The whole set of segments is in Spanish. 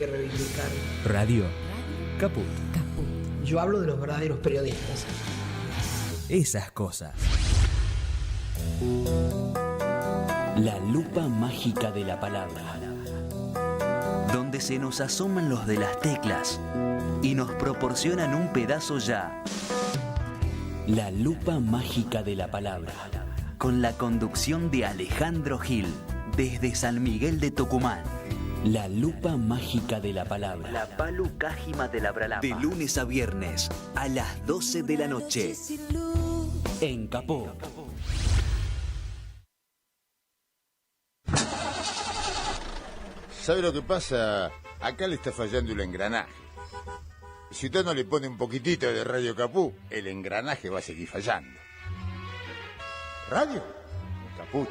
que reivindicar. Radio Caput. Yo hablo de los verdaderos periodistas. Esas cosas. La lupa mágica de la palabra, donde se nos asoman los de las teclas y nos proporcionan un pedazo ya. La lupa mágica de la palabra, con la conducción de Alejandro Gil, desde San Miguel de Tucumán. La lupa mágica de la palabra. La palu cájima de la bralapa. De lunes a viernes, a las 12 de la noche. En Capó. ¿Sabe lo que pasa? Acá le está fallando el engranaje. Si usted no le pone un poquitito de Radio Capú, el engranaje va a seguir fallando. ¿Radio? Caput.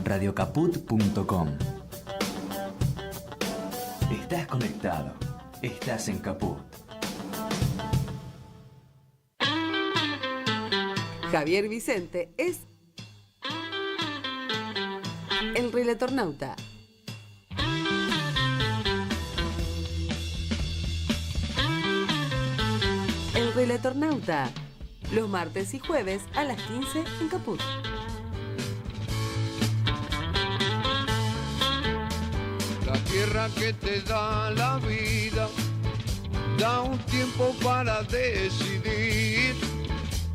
Radiocaput.com. Estás conectado. Estás en Caput. Javier Vicente es el Relatornauta. El Relatornauta. Los martes y jueves a las 15 en Caput. La tierra que te da la vida, da un tiempo para decidir,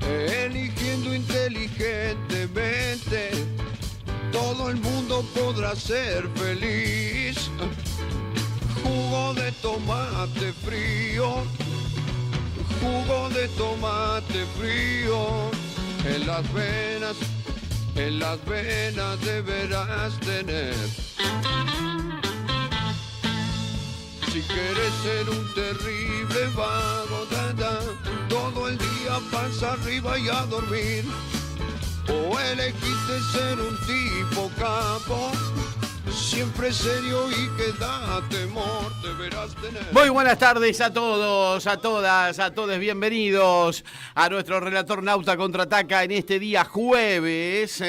eligiendo inteligentemente, todo el mundo podrá ser feliz. Jugo de tomate frío, jugo de tomate frío, en las venas deberás tener. Si quieres ser un terrible vago, todo el día panza arriba y a dormir, o elegiste ser un tipo capo, siempre serio y que da temor, deberás tener. Muy buenas tardes a todos, a todas, a todos, bienvenidos a nuestro Relatornauta Contraataca en este día jueves,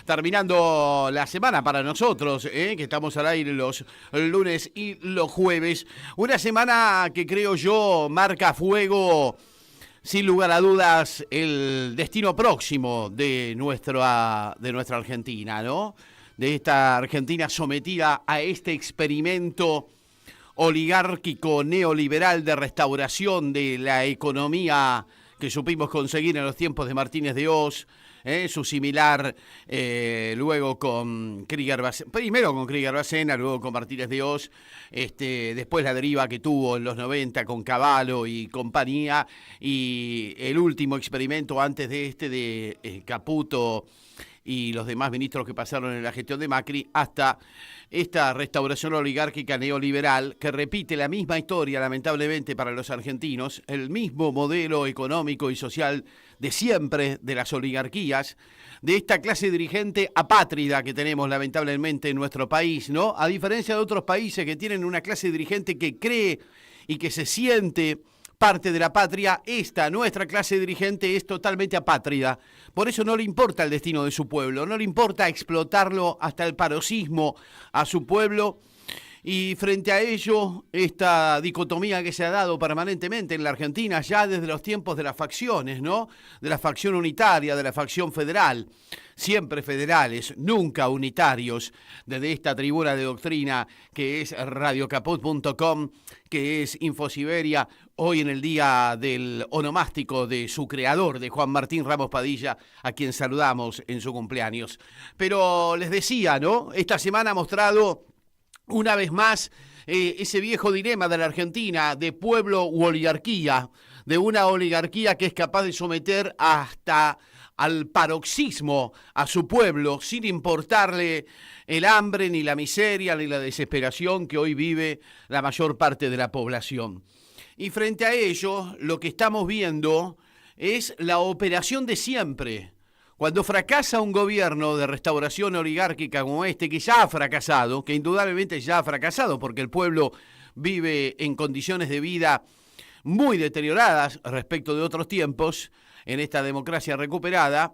terminando la semana para nosotros, que estamos al aire los lunes y los jueves. Una semana que creo yo marca a fuego, sin lugar a dudas, el destino próximo de nuestra Argentina, ¿no? De esta Argentina sometida a este experimento oligárquico neoliberal de restauración de la economía que supimos conseguir en los tiempos de Martínez de Hoz, su similar luego con primero con Krieger-Bacena, luego con Martínez de Hoz, después la deriva que tuvo en los 90 con Cavallo y compañía, y el último experimento antes de Caputo y los demás ministros que pasaron en la gestión de Macri, hasta esta restauración oligárquica neoliberal que repite la misma historia, lamentablemente, para los argentinos, el mismo modelo económico y social de siempre de las oligarquías, de esta clase dirigente apátrida que tenemos lamentablemente en nuestro país, ¿no? A diferencia de otros países que tienen una clase dirigente que cree y que se siente parte de la patria, nuestra clase dirigente es totalmente apátrida. Por eso no le importa el destino de su pueblo, no le importa explotarlo hasta el paroxismo a su pueblo. Y frente a ello, esta dicotomía que se ha dado permanentemente en la Argentina, ya desde los tiempos de las facciones, ¿no? De la facción unitaria, de la facción federal, siempre federales, nunca unitarios, desde esta tribuna de doctrina que es radiocaput.com, que es Infosiberia, hoy en el día del onomástico de su creador, de Juan Martín Ramos Padilla, a quien saludamos en su cumpleaños. Pero les decía, ¿no? Esta semana ha mostrado una vez más ese viejo dilema de la Argentina, de pueblo u oligarquía, de una oligarquía que es capaz de someter hasta al paroxismo a su pueblo, sin importarle el hambre, ni la miseria, ni la desesperación que hoy vive la mayor parte de la población. Y frente a ello, lo que estamos viendo es la operación de siempre. Cuando fracasa un gobierno de restauración oligárquica como este, que ya ha fracasado, que indudablemente ya ha fracasado, porque el pueblo vive en condiciones de vida muy deterioradas respecto de otros tiempos, en esta democracia recuperada,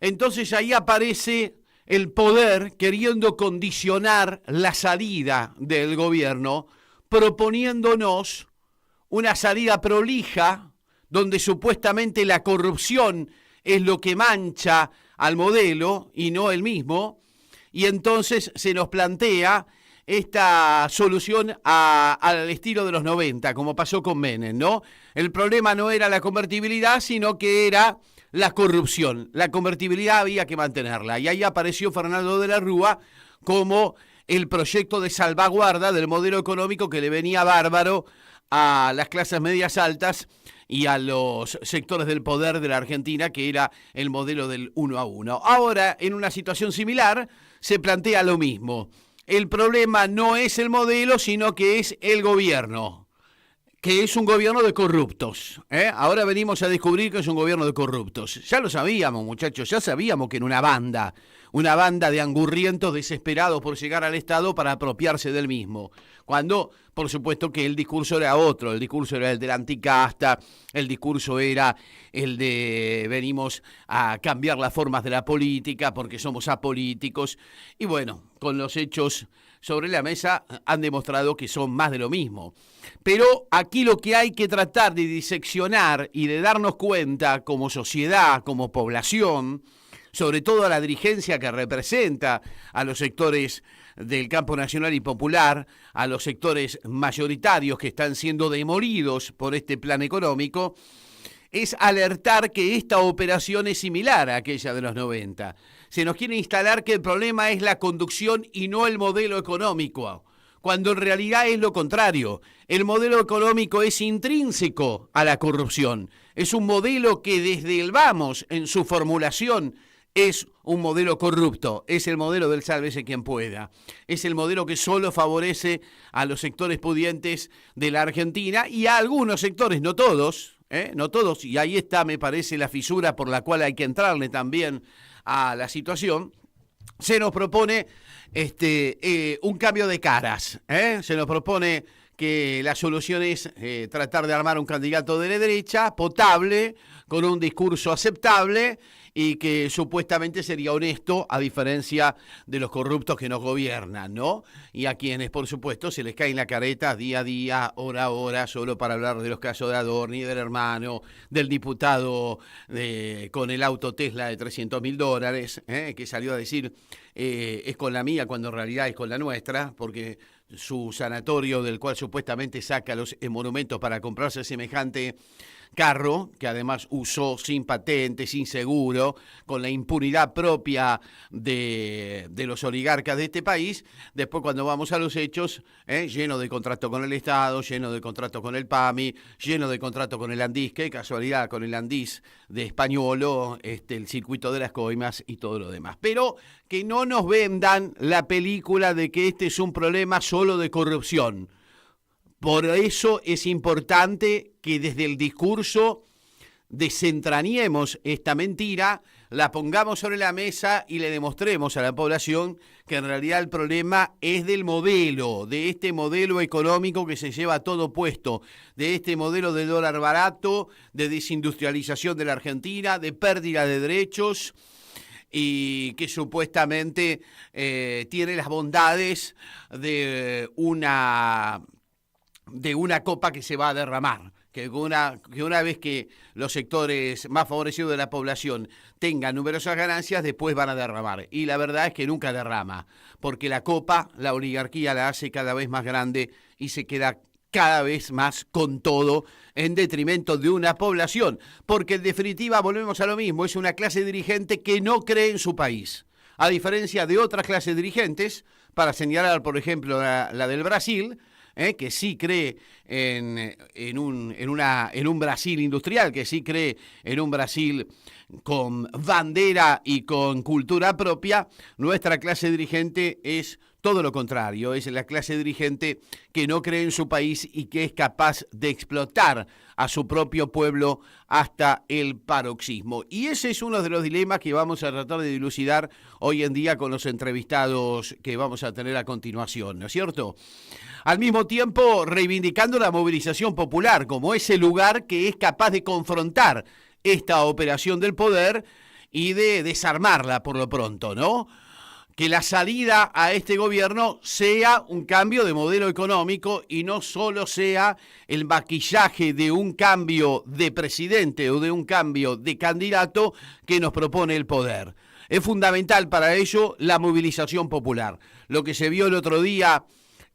entonces ahí aparece el poder queriendo condicionar la salida del gobierno, proponiéndonos una salida prolija, donde supuestamente la corrupción es lo que mancha al modelo y no el mismo, y entonces se nos plantea esta solución al estilo de los 90, como pasó con Menem, ¿no? El problema no era la convertibilidad, sino que era la corrupción. La convertibilidad había que mantenerla, y ahí apareció Fernando de la Rúa como el proyecto de salvaguarda del modelo económico que le venía bárbaro a las clases medias altas y a los sectores del poder de la Argentina, que era el modelo del 1 a 1. Ahora, en una situación similar, se plantea lo mismo. El problema no es el modelo, sino que es el gobierno, que es un gobierno de corruptos. Ahora venimos a descubrir que es un gobierno de corruptos. Ya lo sabíamos, muchachos, ya sabíamos que era una banda de angurrientos desesperados por llegar al Estado para apropiarse del mismo. Cuando, por supuesto, que el discurso era otro, el discurso era el de la anticasta, el discurso era el de venimos a cambiar las formas de la política porque somos apolíticos. Y bueno, con los hechos sobre la mesa han demostrado que son más de lo mismo. Pero aquí lo que hay que tratar de diseccionar y de darnos cuenta como sociedad, como población, sobre todo a la dirigencia que representa a los sectores del campo nacional y popular, a los sectores mayoritarios que están siendo demolidos por este plan económico, es alertar que esta operación es similar a aquella de los 90. Se nos quiere instalar que el problema es la conducción y no el modelo económico, cuando en realidad es lo contrario. El modelo económico es intrínseco a la corrupción. Es un modelo que desde el vamos, en su formulación, es un modelo corrupto, es el modelo del sálvese quien pueda, es el modelo que solo favorece a los sectores pudientes de la Argentina y a algunos sectores, no todos, y ahí está, me parece, la fisura por la cual hay que entrarle también a la situación. Se nos propone un cambio de caras, se nos propone que la solución es tratar de armar un candidato de la derecha, potable, con un discurso aceptable y que supuestamente sería honesto, a diferencia de los corruptos que nos gobiernan, ¿no? Y a quienes, por supuesto, se les cae en la careta día a día, hora a hora, solo para hablar de los casos de Adorni, del hermano, del diputado con el auto Tesla de $300.000, que salió a decir es con la mía, cuando en realidad es con la nuestra, porque su sanatorio del cual supuestamente saca los monumentos para comprarse semejante carro, que además usó sin patente, sin seguro, con la impunidad propia de los oligarcas de este país. Después, cuando vamos a los hechos, lleno de contrato con el Estado, lleno de contrato con el PAMI, lleno de contrato con el Andís, qué casualidad, con el Andís de Españolo, el circuito de las coimas y todo lo demás. Pero que no nos vendan la película de que este es un problema solo de corrupción. Por eso es importante que desde el discurso desentrañemos esta mentira, la pongamos sobre la mesa y le demostremos a la población que en realidad el problema es del modelo, de este modelo económico que se lleva todo puesto, de este modelo de dólar barato, de desindustrialización de la Argentina, de pérdida de derechos y que supuestamente tiene las bondades de una copa que se va a derramar, que una vez que los sectores más favorecidos de la población tengan numerosas ganancias, después van a derramar. Y la verdad es que nunca derrama, porque la copa, la oligarquía la hace cada vez más grande y se queda cada vez más con todo en detrimento de una población. Porque en definitiva, volvemos a lo mismo, es una clase dirigente que no cree en su país. A diferencia de otras clases dirigentes, para señalar, por ejemplo, la del Brasil, que sí cree en un Brasil industrial, que sí cree en un Brasil con bandera y con cultura propia. Nuestra clase dirigente es todo lo contrario, es la clase dirigente que no cree en su país y que es capaz de explotar a su propio pueblo hasta el paroxismo. Y ese es uno de los dilemas que vamos a tratar de dilucidar hoy en día con los entrevistados que vamos a tener a continuación, ¿no es cierto? Al mismo tiempo, reivindicando la movilización popular como ese lugar que es capaz de confrontar esta operación del poder y de desarmarla por lo pronto, ¿no? que la salida a este gobierno sea un cambio de modelo económico y no solo sea el maquillaje de un cambio de presidente o de un cambio de candidato que nos propone el poder. Es fundamental para ello la movilización popular. Lo que se vio el otro día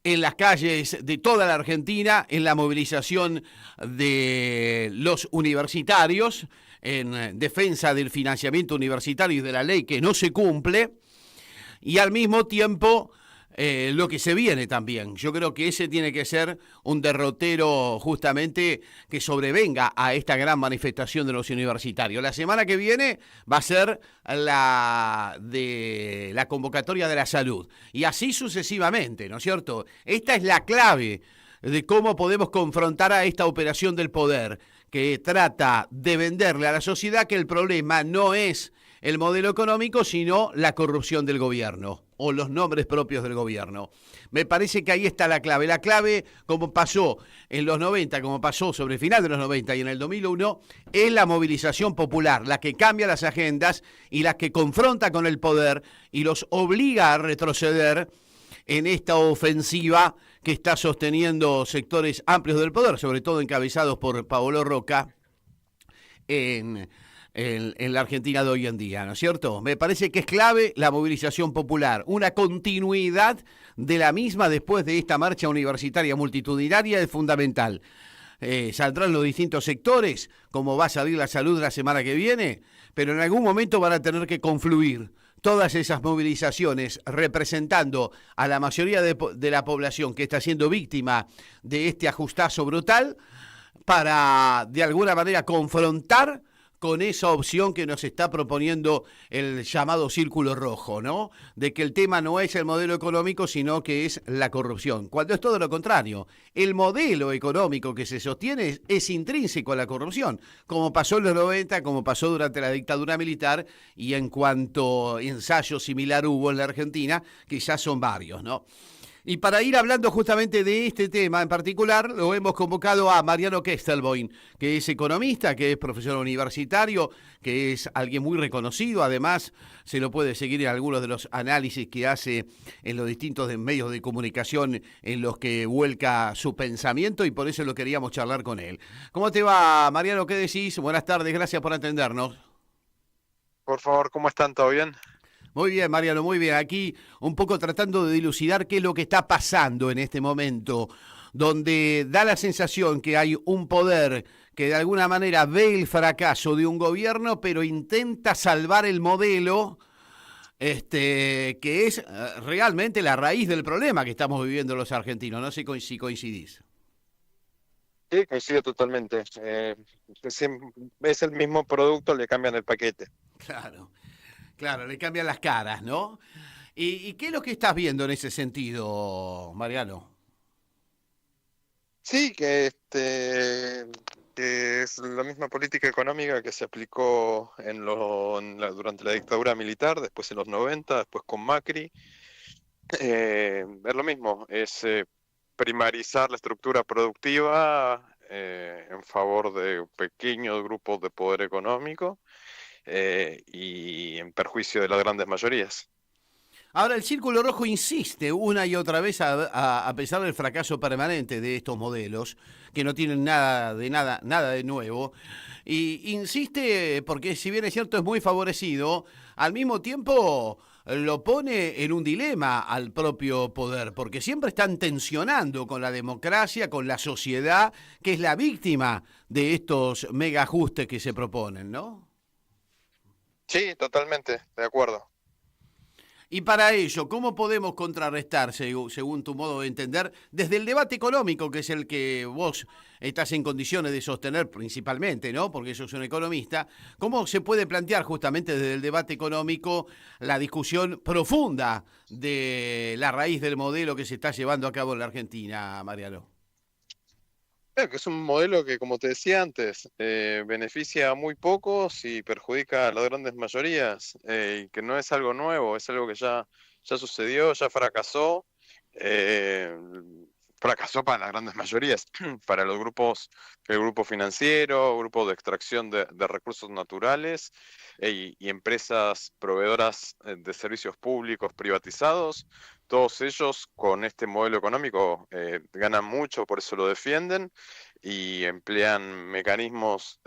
en las calles de toda la Argentina, en la movilización de los universitarios, en defensa del financiamiento universitario y de la ley que no se cumple, y al mismo tiempo lo que se viene también. Yo creo que ese tiene que ser un derrotero justamente que sobrevenga a esta gran manifestación de los universitarios. La semana que viene va a ser la de la convocatoria de la salud y así sucesivamente, ¿no es cierto? Esta es la clave de cómo podemos confrontar a esta operación del poder que trata de venderle a la sociedad que el problema no es el modelo económico, sino la corrupción del gobierno o los nombres propios del gobierno. Me parece que ahí está la clave. La clave, como pasó en los 90, como pasó sobre el final de los 90 y en el 2001, es la movilización popular, la que cambia las agendas y la que confronta con el poder y los obliga a retroceder en esta ofensiva que está sosteniendo sectores amplios del poder, sobre todo encabezados por Paolo Roca, en la Argentina de hoy en día, ¿no es cierto? Me parece que es clave la movilización popular, una continuidad de la misma después de esta marcha universitaria multitudinaria es fundamental. Saldrán los distintos sectores, como va a salir la salud la semana que viene, pero en algún momento van a tener que confluir todas esas movilizaciones representando a la mayoría de la población que está siendo víctima de este ajustazo brutal para, de alguna manera, confrontar con esa opción que nos está proponiendo el llamado círculo rojo, ¿no? De que el tema no es el modelo económico, sino que es la corrupción. Cuando es todo lo contrario. El modelo económico que se sostiene es intrínseco a la corrupción, como pasó en los 90, como pasó durante la dictadura militar, y en cuanto ensayo similar hubo en la Argentina, que ya son varios, ¿no? Y para ir hablando justamente de este tema en particular, lo hemos convocado a Mariano Kestelboim, que es economista, que es profesor universitario, que es alguien muy reconocido. Además, se lo puede seguir en algunos de los análisis que hace en los distintos medios de comunicación en los que vuelca su pensamiento y por eso lo queríamos charlar con él. ¿Cómo te va, Mariano? ¿Qué decís? Buenas tardes, gracias por atendernos. Por favor, ¿cómo están? ¿Todo bien? Muy bien, Mariano, muy bien. Aquí un poco tratando de dilucidar qué es lo que está pasando en este momento, donde da la sensación que hay un poder que de alguna manera ve el fracaso de un gobierno, pero intenta salvar el modelo, que es realmente la raíz del problema que estamos viviendo los argentinos. No sé si coincidís. Sí, coincido totalmente. Es el mismo producto, le cambian el paquete. Claro, le cambian las caras, ¿no? ¿Y qué es lo que estás viendo en ese sentido, Mariano? Sí, que es la misma política económica que se aplicó durante la dictadura militar, después en los 90, después con Macri. Es lo mismo, es primarizar la estructura productiva en favor de pequeños grupos de poder económico. Y en perjuicio de las grandes mayorías. Ahora, el Círculo Rojo insiste una y otra vez, a pesar del fracaso permanente de estos modelos, que no tienen nada de nuevo, y insiste porque, si bien es cierto, es muy favorecido, al mismo tiempo lo pone en un dilema al propio poder, porque siempre están tensionando con la democracia, con la sociedad, que es la víctima de estos mega ajustes que se proponen, ¿no? Sí, totalmente, de acuerdo. Y para ello, ¿cómo podemos contrarrestar, según tu modo de entender, desde el debate económico, que es el que vos estás en condiciones de sostener principalmente, ¿no? Porque sos un economista, ¿cómo se puede plantear justamente desde el debate económico la discusión profunda de la raíz del modelo que se está llevando a cabo en la Argentina, Mariano? Que es un modelo que, como te decía antes, beneficia a muy pocos y perjudica a las grandes mayorías, y que no es algo nuevo, es algo que ya sucedió, ya fracasó. fracasó para las grandes mayorías, para los grupos, el grupo financiero, grupos de extracción de recursos naturales y empresas proveedoras de servicios públicos privatizados. Todos ellos con este modelo económico ganan mucho, por eso lo defienden y emplean mecanismos,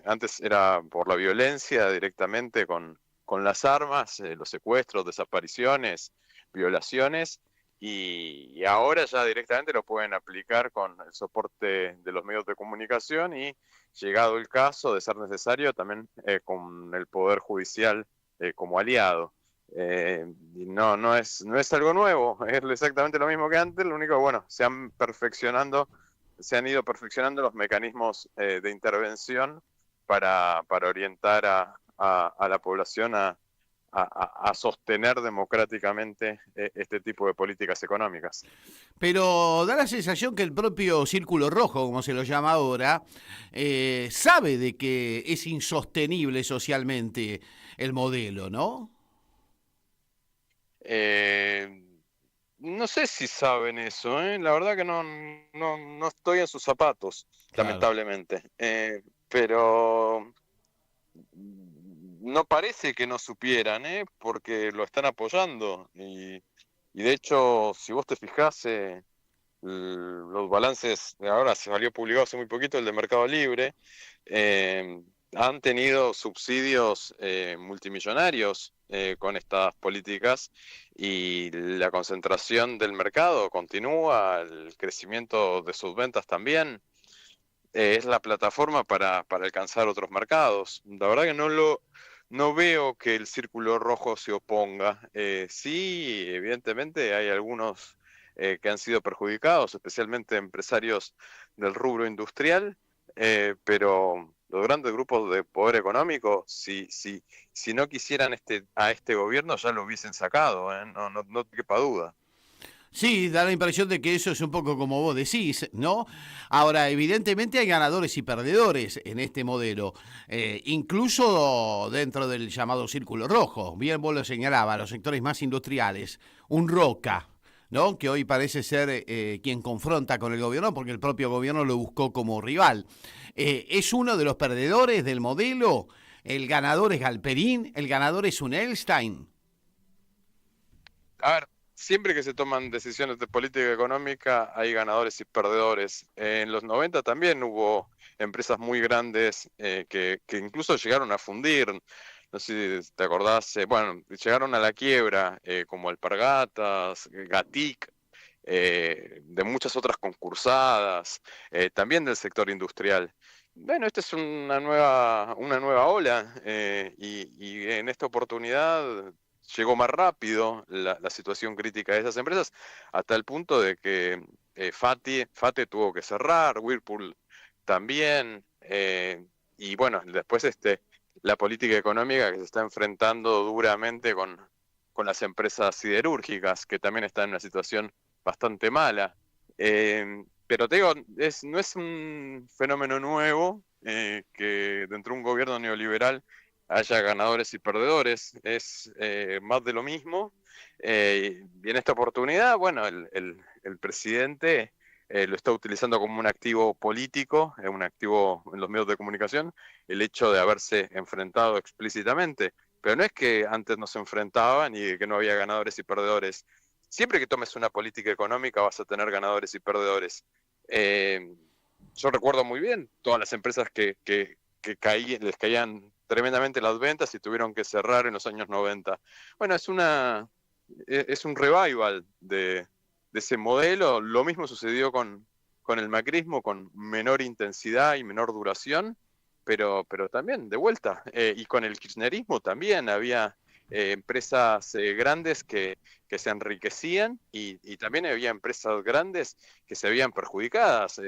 antes era por la violencia directamente con las armas, los secuestros, desapariciones, violaciones, y ahora ya directamente lo pueden aplicar con el soporte de los medios de comunicación y, llegado el caso de ser necesario, también con el Poder Judicial como aliado. Y no es algo nuevo, es exactamente lo mismo que antes, lo único que, bueno, se han ido perfeccionando los mecanismos de intervención para orientar a la población a sostener democráticamente este tipo de políticas económicas. Pero da la sensación que el propio Círculo Rojo, como se lo llama ahora, sabe de que es insostenible socialmente el modelo, ¿no? No sé si saben eso, la verdad que no estoy en sus zapatos, Claro. lamentablemente. Pero no parece que no supieran, porque lo están apoyando. Y de hecho, si vos te fijás, los balances, ahora se salió publicado hace muy poquito el de Mercado Libre, han tenido subsidios multimillonarios con estas políticas, y la concentración del mercado continúa, el crecimiento de sus ventas también. Es la plataforma para alcanzar otros mercados. La verdad que no veo que el Círculo Rojo se oponga. Sí, evidentemente hay algunos que han sido perjudicados, especialmente empresarios del rubro industrial, pero los grandes grupos de poder económico, si no quisieran a este gobierno, ya lo hubiesen sacado, no te quepa duda. Sí, da la impresión de que eso es un poco como vos decís, ¿no? Ahora, evidentemente hay ganadores y perdedores en este modelo, incluso dentro del llamado Círculo Rojo. Bien vos lo señalabas, los sectores más industriales, un Roca, ¿no? Que hoy parece ser quien confronta con el gobierno, porque el propio gobierno lo buscó como rival. ¿Es uno de los perdedores del modelo? ¿El ganador es Galperín? ¿El ganador es un Elstein? A ver, siempre que se toman decisiones de política económica hay ganadores y perdedores. En los 90 también hubo empresas muy grandes que incluso llegaron a fundir. No sé si te acordás, llegaron a la quiebra, como Alpargatas, Gatic, de muchas otras concursadas, también del sector industrial. Bueno, esta es una nueva ola, y en esta oportunidad llegó más rápido la situación crítica de esas empresas, hasta el punto de que FATE tuvo que cerrar, Whirlpool también, y bueno, después la política económica que se está enfrentando duramente con las empresas siderúrgicas, que también están en una situación bastante mala. Pero te digo, no es un fenómeno nuevo que dentro de un gobierno neoliberal haya ganadores y perdedores, es más de lo mismo. Y en esta oportunidad, bueno, el presidente lo está utilizando como un activo político, un activo en los medios de comunicación, el hecho de haberse enfrentado explícitamente. Pero no es que antes no se enfrentaban y que no había ganadores y perdedores. Siempre que tomes una política económica vas a tener ganadores y perdedores. Yo recuerdo muy bien todas las empresas que les caían tremendamente las ventas y tuvieron que cerrar en los años 90. Bueno, es un revival de ese modelo. Lo mismo sucedió con el macrismo, con menor intensidad y menor duración, pero también de vuelta. Y con el kirchnerismo también había empresas grandes que se enriquecían, y también había empresas grandes que se veían perjudicadas.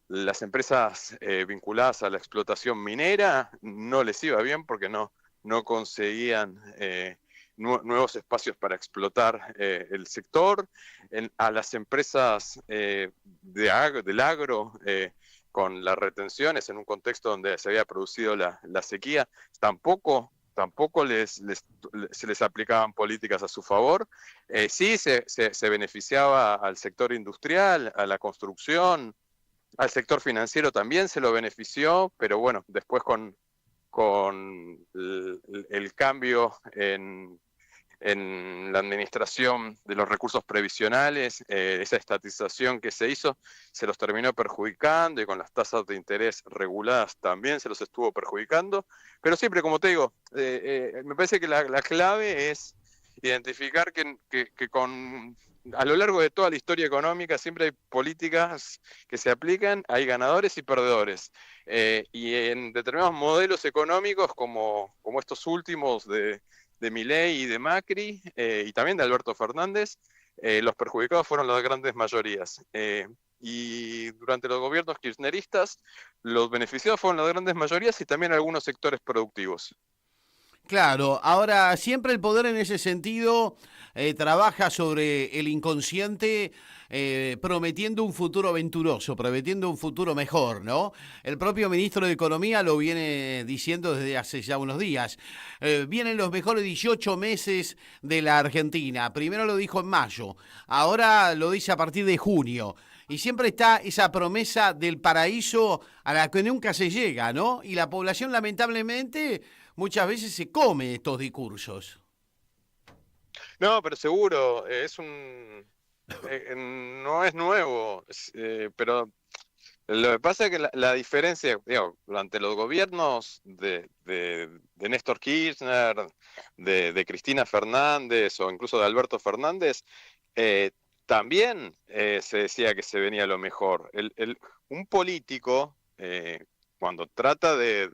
Las empresas vinculadas a la explotación minera no les iba bien porque no conseguían nuevos espacios para explotar el sector. A las empresas del agro, con las retenciones en un contexto donde se había producido la sequía, tampoco tampoco se les aplicaban políticas a su favor. Sí se beneficiaba al sector industrial, a la construcción, al sector financiero también se lo benefició, pero bueno, después con el cambio en la administración de los recursos previsionales, esa estatización que se hizo, se los terminó perjudicando, y con las tasas de interés reguladas también se los estuvo perjudicando. Pero siempre, como te digo, me parece que la clave es identificar que a lo largo de toda la historia económica siempre hay políticas que se aplican, hay ganadores y perdedores. Y en determinados modelos económicos, como estos últimos de Milei y de Macri, y también de Alberto Fernández, los perjudicados fueron las grandes mayorías. Y durante los gobiernos kirchneristas, los beneficiados fueron las grandes mayorías y también algunos sectores productivos. Claro, ahora siempre el poder en ese sentido trabaja sobre el inconsciente, prometiendo un futuro venturoso, prometiendo un futuro mejor, ¿no? El propio ministro de Economía lo viene diciendo desde hace ya unos días. Vienen los mejores 18 meses de la Argentina. Primero lo dijo en mayo, ahora lo dice a partir de junio. Y siempre está esa promesa del paraíso a la que nunca se llega, ¿no? Y la población, lamentablemente, muchas veces se come estos discursos. No, pero seguro, no es nuevo, pero lo que pasa es que la diferencia, digo, durante los gobiernos de Néstor Kirchner, de Cristina Fernández o incluso de Alberto Fernández, también se decía que se venía lo mejor. Un político, cuando trata de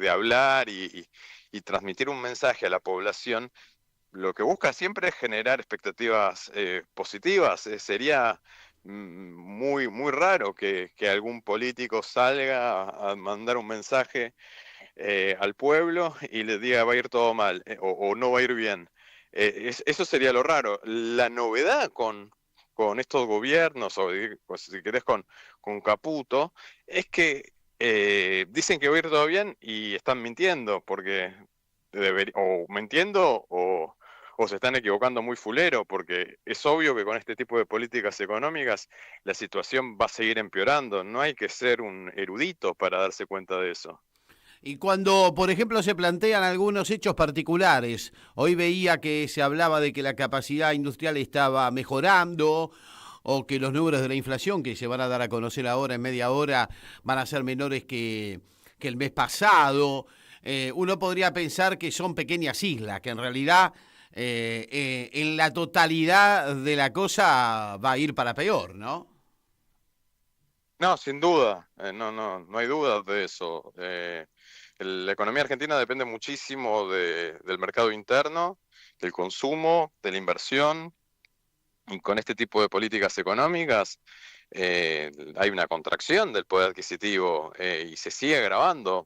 hablar y transmitir un mensaje a la población, lo que busca siempre es generar expectativas positivas. Sería muy, muy raro que algún político salga a mandar un mensaje al pueblo y le diga va a ir todo mal o no va a ir bien. Eso sería lo raro. La novedad con estos gobiernos, o si querés con Caputo, es que dicen que va a ir todo bien y están mintiendo, porque o mintiendo o se están equivocando muy fulero, porque es obvio que con este tipo de políticas económicas la situación va a seguir empeorando. No hay que ser un erudito para darse cuenta de eso. Y cuando, por ejemplo, se plantean algunos hechos particulares, hoy veía que se hablaba de que la capacidad industrial estaba mejorando, o que los números de la inflación que se van a dar a conocer ahora en media hora van a ser menores que el mes pasado. Uno podría pensar que son pequeñas islas, que en realidad en la totalidad de la cosa va a ir para peor, ¿no? No, sin duda, no hay dudas de eso. La economía argentina depende muchísimo del mercado interno, del consumo, de la inversión, y con este tipo de políticas económicas hay una contracción del poder adquisitivo y se sigue agravando.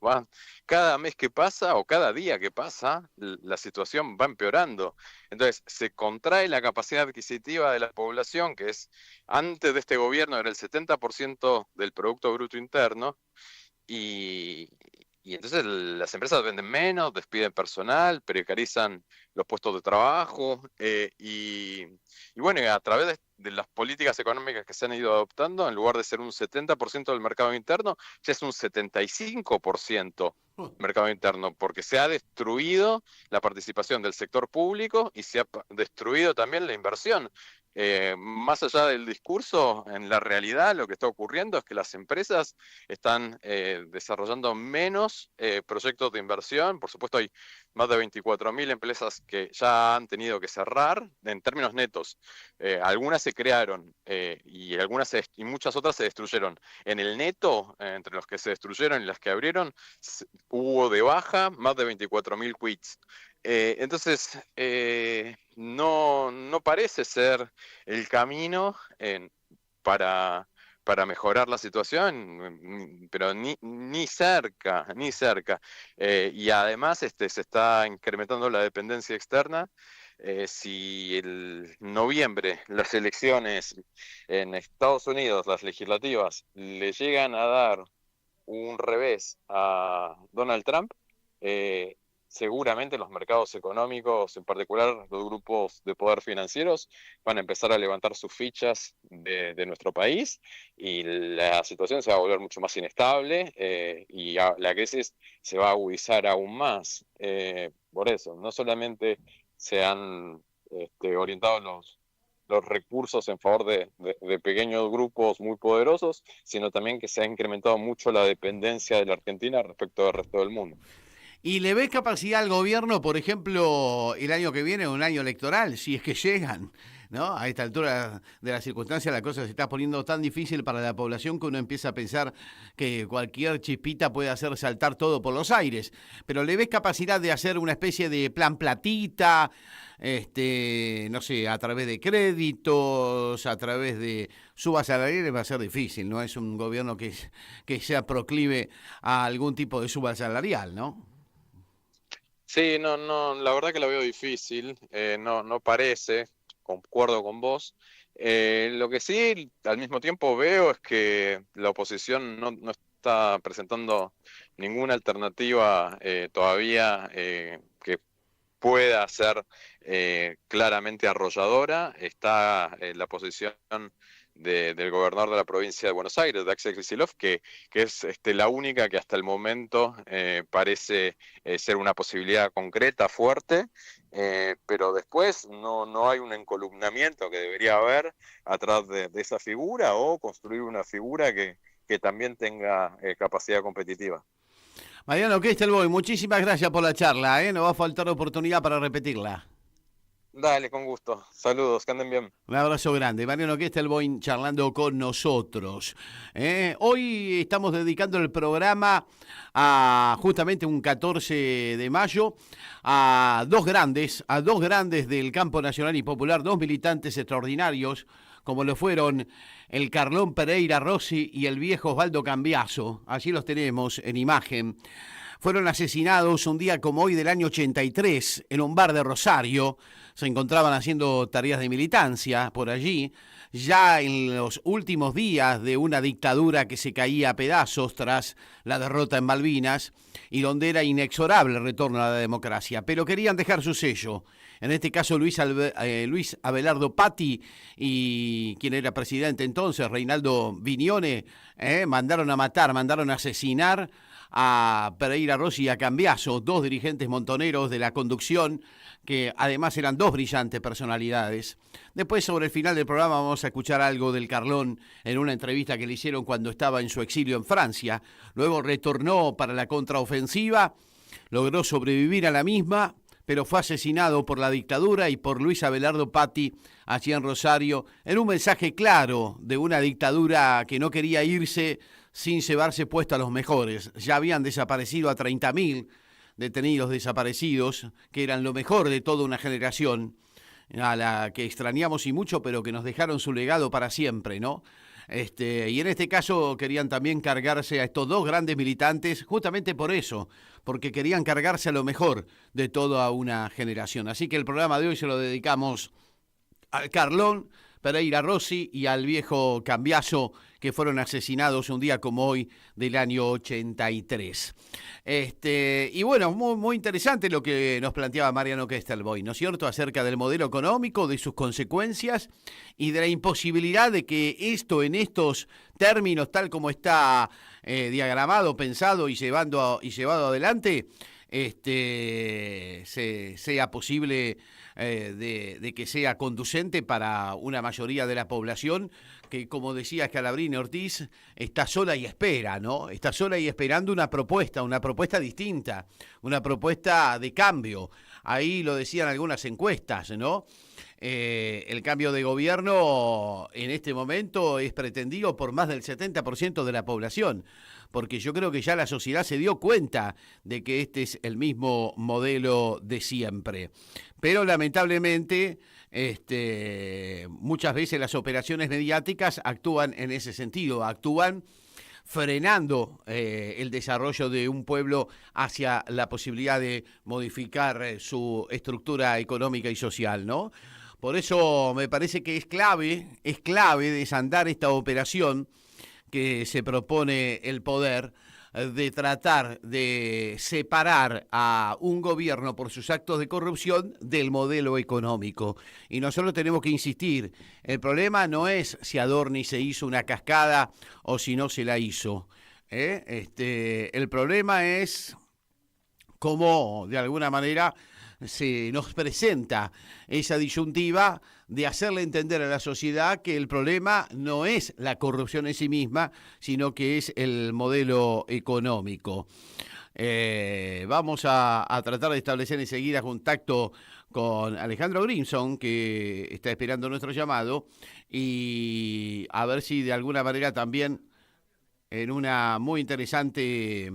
Cada mes que pasa o cada día que pasa, la situación va empeorando. Entonces, se contrae la capacidad adquisitiva de la población, que antes de este gobierno era el 70% del Producto Bruto Interno, y entonces las empresas venden menos, despiden personal, precarizan los puestos de trabajo, y bueno, a través de las políticas económicas que se han ido adoptando, en lugar de ser un 70% del mercado interno, ya es un 75% mercado interno, porque se ha destruido la participación del sector público y se ha destruido también la inversión. Más allá del discurso, en la realidad lo que está ocurriendo es que las empresas están desarrollando menos proyectos de inversión. Por supuesto, hay más de 24.000 empresas que ya han tenido que cerrar en términos netos. Algunas se crearon y muchas otras se destruyeron. En el neto, entre los que se destruyeron y las que abrieron, hubo de baja más de 24.000 quits. Entonces, no parece ser el camino para mejorar la situación, pero ni cerca. Y además se está incrementando la dependencia externa. Si en noviembre las elecciones en Estados Unidos, las legislativas, le llegan a dar un revés a Donald Trump, seguramente los mercados económicos, en particular los grupos de poder financieros, van a empezar a levantar sus fichas de nuestro país y la situación se va a volver mucho más inestable y la crisis se va a agudizar aún más. Por eso, no solamente se han orientado los recursos en favor de pequeños grupos muy poderosos, sino también que se ha incrementado mucho la dependencia de la Argentina respecto del resto del mundo. ¿Y le ves capacidad al gobierno, por ejemplo, el año que viene, un año electoral, si es que llegan, ¿no? A esta altura de la circunstancia la cosa se está poniendo tan difícil para la población que uno empieza a pensar que cualquier chispita puede hacer saltar todo por los aires. Pero ¿le ves capacidad de hacer una especie de plan platita, no sé, a través de créditos, a través de subas salariales? Va a ser difícil, ¿no? Es un gobierno que sea proclive a algún tipo de suba salarial, ¿no? Sí, no, la verdad que la veo difícil, no parece, concuerdo con vos. Lo que sí, al mismo tiempo veo es que la oposición no está presentando ninguna alternativa todavía que pueda ser claramente arrolladora. Está la posición del gobernador de la provincia de Buenos Aires, de Axel Kicillof, que es la única que hasta el momento parece ser una posibilidad concreta, fuerte, pero después no hay un encolumnamiento que debería haber atrás de esa figura o construir una figura que también tenga capacidad competitiva. Mariano Kestelboy, muchísimas gracias por la charla, no va a faltar oportunidad para repetirla. Dale, con gusto. Saludos, que anden bien. Un abrazo grande. Mariano Kestelboy charlando con nosotros. Hoy estamos dedicando el programa a justamente un 14 de mayo a dos grandes del campo nacional y popular, dos militantes extraordinarios, como lo fueron el Carlón Pereira Rossi y el viejo Osvaldo Cambiaso. Allí los tenemos en imagen. Fueron asesinados un día como hoy del año 83 en un bar de Rosario. Se encontraban haciendo tareas de militancia por allí, ya en los últimos días de una dictadura que se caía a pedazos tras la derrota en Malvinas y donde era inexorable el retorno a la democracia. Pero querían dejar su sello. En este caso Luis Abelardo Patti y quien era presidente entonces, Reinaldo Vignone, mandaron a matar, mandaron a asesinar a Pereira Rossi y a Cambiaso, dos dirigentes montoneros de la conducción, que además eran dos brillantes personalidades. Después, sobre el final del programa, vamos a escuchar algo del Carlón en una entrevista que le hicieron cuando estaba en su exilio en Francia. Luego retornó para la contraofensiva, logró sobrevivir a la misma, pero fue asesinado por la dictadura y por Luis Abelardo Patti allí en Rosario, en un mensaje claro de una dictadura que no quería irse sin llevarse puesto a los mejores. Ya habían desaparecido a 30.000 detenidos desaparecidos, que eran lo mejor de toda una generación, a la que extrañamos y mucho, pero que nos dejaron su legado para siempre, ¿no? Y en este caso querían también cargarse a estos dos grandes militantes, justamente por eso, porque querían cargarse a lo mejor de toda una generación. Así que el programa de hoy se lo dedicamos al Carlón Pereira Rossi y al viejo Cambiaso, que fueron asesinados un día como hoy del año 83. Y bueno, muy, muy interesante lo que nos planteaba Mariano Kestelboy, ¿no es cierto?, acerca del modelo económico, de sus consecuencias y de la imposibilidad de que esto en estos términos, tal como está diagramado, pensado y llevado adelante, sea posible de que sea conducente para una mayoría de la población que, como decía Scalabrini Ortiz, está sola y espera, ¿no? Está sola y esperando una propuesta distinta, una propuesta de cambio. Ahí lo decían algunas encuestas, ¿no? El cambio de gobierno en este momento es pretendido por más del 70% de la población, porque yo creo que ya la sociedad se dio cuenta de que este es el mismo modelo de siempre. Pero lamentablemente, muchas veces las operaciones mediáticas actúan en ese sentido, actúan frenando el desarrollo de un pueblo hacia la posibilidad de modificar su estructura económica y social, ¿no? Por eso me parece que es clave desandar esta operación que se propone el poder de tratar de separar a un gobierno por sus actos de corrupción del modelo económico. Y nosotros tenemos que insistir, el problema no es si Adorni se hizo una cascada o si no se la hizo. El problema es cómo, de alguna manera, se nos presenta esa disyuntiva de hacerle entender a la sociedad que el problema no es la corrupción en sí misma, sino que es el modelo económico. Vamos a tratar de establecer enseguida contacto con Alejandro Grimson, que está esperando nuestro llamado, y a ver si de alguna manera también, en una muy interesante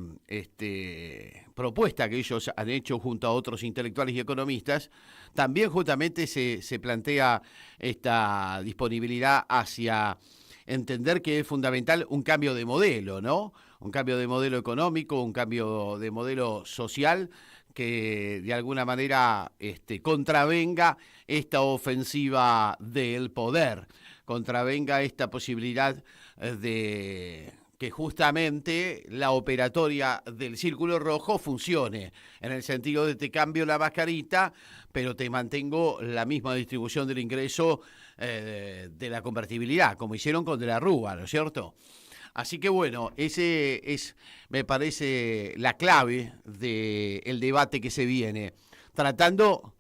propuesta que ellos han hecho junto a otros intelectuales y economistas, también justamente se plantea esta disponibilidad hacia entender que es fundamental un cambio de modelo, ¿no? Un cambio de modelo económico, un cambio de modelo social que de alguna manera contravenga esta ofensiva del poder, contravenga esta posibilidad de que justamente la operatoria del círculo rojo funcione, en el sentido de te cambio la mascarita, pero te mantengo la misma distribución del ingreso de la convertibilidad, como hicieron con De la Rúa, ¿no es cierto? Así que bueno, ese es, me parece, la clave del debate que se viene, tratando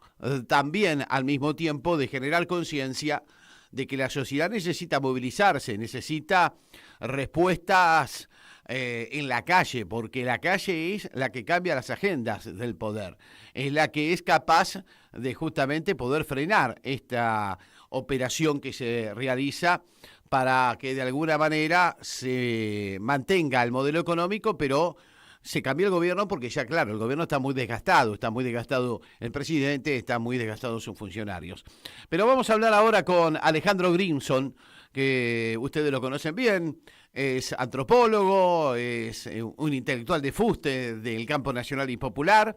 también al mismo tiempo de generar conciencia de que la sociedad necesita movilizarse, necesita respuestas en la calle, porque la calle es la que cambia las agendas del poder, es la que es capaz de justamente poder frenar esta operación que se realiza para que de alguna manera se mantenga el modelo económico, pero se cambió el gobierno porque ya, claro, el gobierno está muy desgastado el presidente, está muy desgastado sus funcionarios. Pero vamos a hablar ahora con Alejandro Grimson, que ustedes lo conocen bien, es antropólogo, es un intelectual de fuste del campo nacional y popular,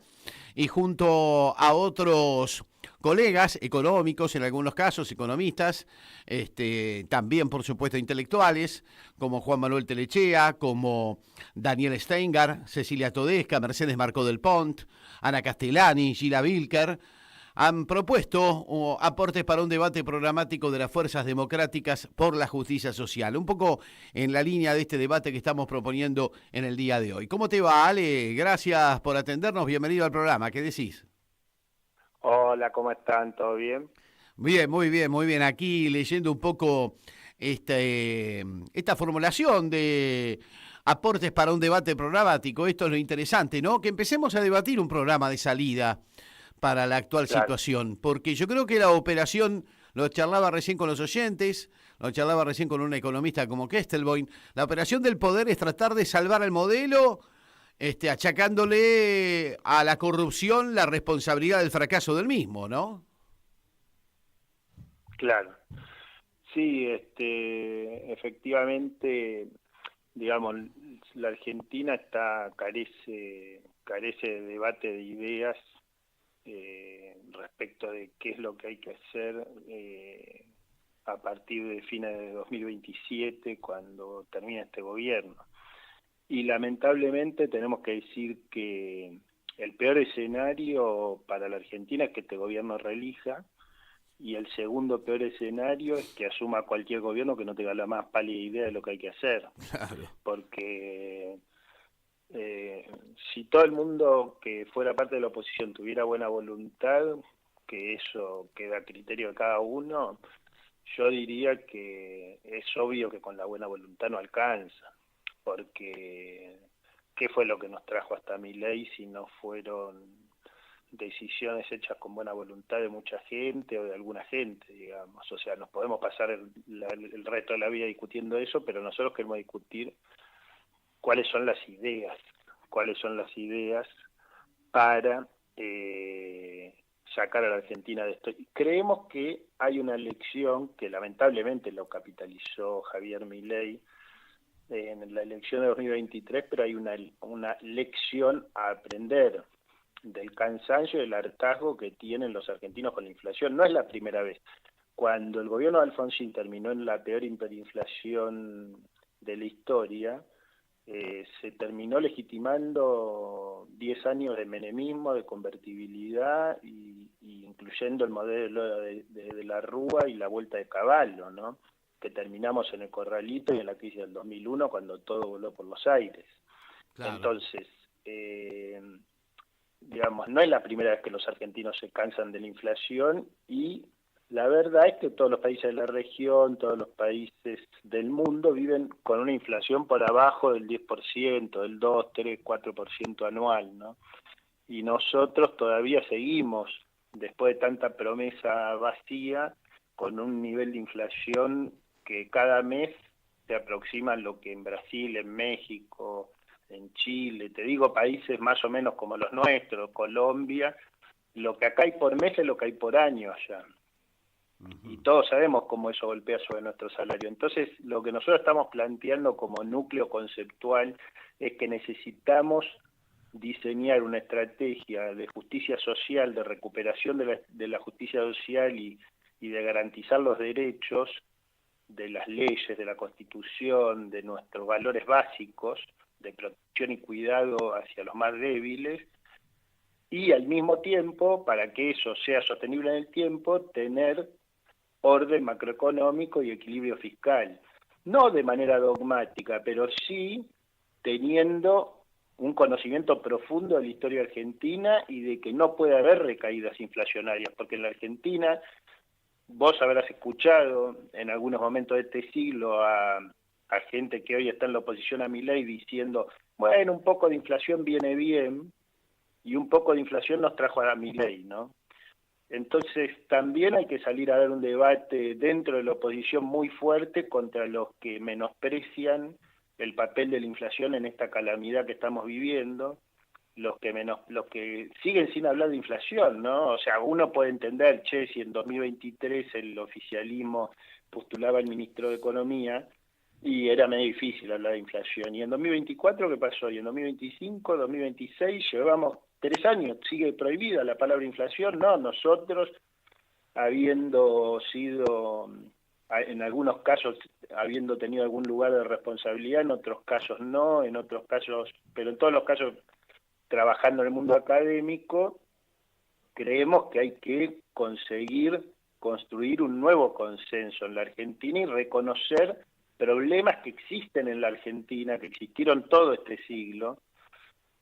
y junto a otros colegas económicos, en algunos casos economistas, también por supuesto intelectuales, como Juan Manuel Telechea, como Daniel Steingar, Cecilia Todesca, Mercedes Marcó del Pont, Ana Castellani, Gila Vilker, han propuesto aportes para un debate programático de las fuerzas democráticas por la justicia social, un poco en la línea de este debate que estamos proponiendo en el día de hoy. ¿Cómo te va, Ale? Gracias por atendernos, bienvenido al programa, ¿qué decís? Hola, ¿cómo están? ¿Todo bien? Bien, muy bien, muy bien. Aquí leyendo un poco esta formulación de aportes para un debate programático. Esto es lo interesante, ¿no? Que empecemos a debatir un programa de salida para la actual situación. Porque yo creo que la operación, lo charlaba recién con los oyentes, lo charlaba recién con un economista como Kestelboim, la operación del poder es tratar de salvar al modelo, achacándole a la corrupción la responsabilidad del fracaso del mismo, ¿no? Claro. Sí, efectivamente, digamos, la Argentina carece de debate de ideas respecto de qué es lo que hay que hacer a partir de fines de 2027, cuando termine este gobierno. Y lamentablemente tenemos que decir que el peor escenario para la Argentina es que este gobierno reelija, y el segundo peor escenario es que asuma cualquier gobierno que no tenga la más pálida idea de lo que hay que hacer. Claro. Porque si todo el mundo que fuera parte de la oposición tuviera buena voluntad, que eso queda a criterio de cada uno, yo diría que es obvio que con la buena voluntad no alcanza. Porque ¿qué fue lo que nos trajo hasta Milei si no fueron decisiones hechas con buena voluntad de mucha gente o de alguna gente, digamos? O sea, nos podemos pasar el resto de la vida discutiendo eso, pero nosotros queremos discutir cuáles son las ideas para sacar a la Argentina de esto. Y creemos que hay una elección que lamentablemente lo capitalizó Javier Milei en la elección de 2023, pero hay una lección a aprender del cansancio y del hartazgo que tienen los argentinos con la inflación. No es la primera vez. Cuando el gobierno de Alfonsín terminó en la peor hiperinflación de la historia, se terminó legitimando 10 años de menemismo, de convertibilidad, y incluyendo el modelo de la Rúa y la vuelta de Cavallo, ¿no? Que terminamos en el Corralito y en la crisis del 2001 cuando todo voló por los aires. Claro. Entonces, digamos, no es la primera vez que los argentinos se cansan de la inflación, y la verdad es que todos los países de la región, todos los países del mundo viven con una inflación por abajo del 10%, del 2, 3, 4% anual, ¿no? Y nosotros todavía seguimos, después de tanta promesa vacía, con un nivel de inflación que cada mes se aproxima a lo que en Brasil, en México, en Chile, te digo países más o menos como los nuestros, Colombia, lo que acá hay por mes es lo que hay por año allá. Y todos sabemos cómo eso golpea sobre nuestro salario. Entonces, lo que nosotros estamos planteando como núcleo conceptual es que necesitamos diseñar una estrategia de justicia social, de recuperación de la justicia social y de garantizar los derechos de las leyes, de la Constitución, de nuestros valores básicos, de protección y cuidado hacia los más débiles, y al mismo tiempo, para que eso sea sostenible en el tiempo, tener orden macroeconómico y equilibrio fiscal. No de manera dogmática, pero sí teniendo un conocimiento profundo de la historia argentina y de que no puede haber recaídas inflacionarias, porque en la Argentina, vos habrás escuchado en algunos momentos de este siglo a gente que hoy está en la oposición a Milei diciendo, bueno, un poco de inflación viene bien, y un poco de inflación nos trajo a Milei, ¿no? Entonces también hay que salir a dar un debate dentro de la oposición muy fuerte contra los que menosprecian el papel de la inflación en esta calamidad que estamos viviendo, los que siguen sin hablar de inflación, ¿no? O sea, uno puede entender, che, si en 2023 el oficialismo postulaba al ministro de Economía, y era medio difícil hablar de inflación. ¿Y en 2024 qué pasó? Y en 2025, 2026, llevamos 3 años, sigue prohibida la palabra inflación, ¿no? Nosotros, habiendo sido, en algunos casos, habiendo tenido algún lugar de responsabilidad, en otros casos no, en otros casos, pero en todos los casos, trabajando en el mundo académico, creemos que hay que conseguir construir un nuevo consenso en la Argentina y reconocer problemas que existen en la Argentina, que existieron todo este siglo,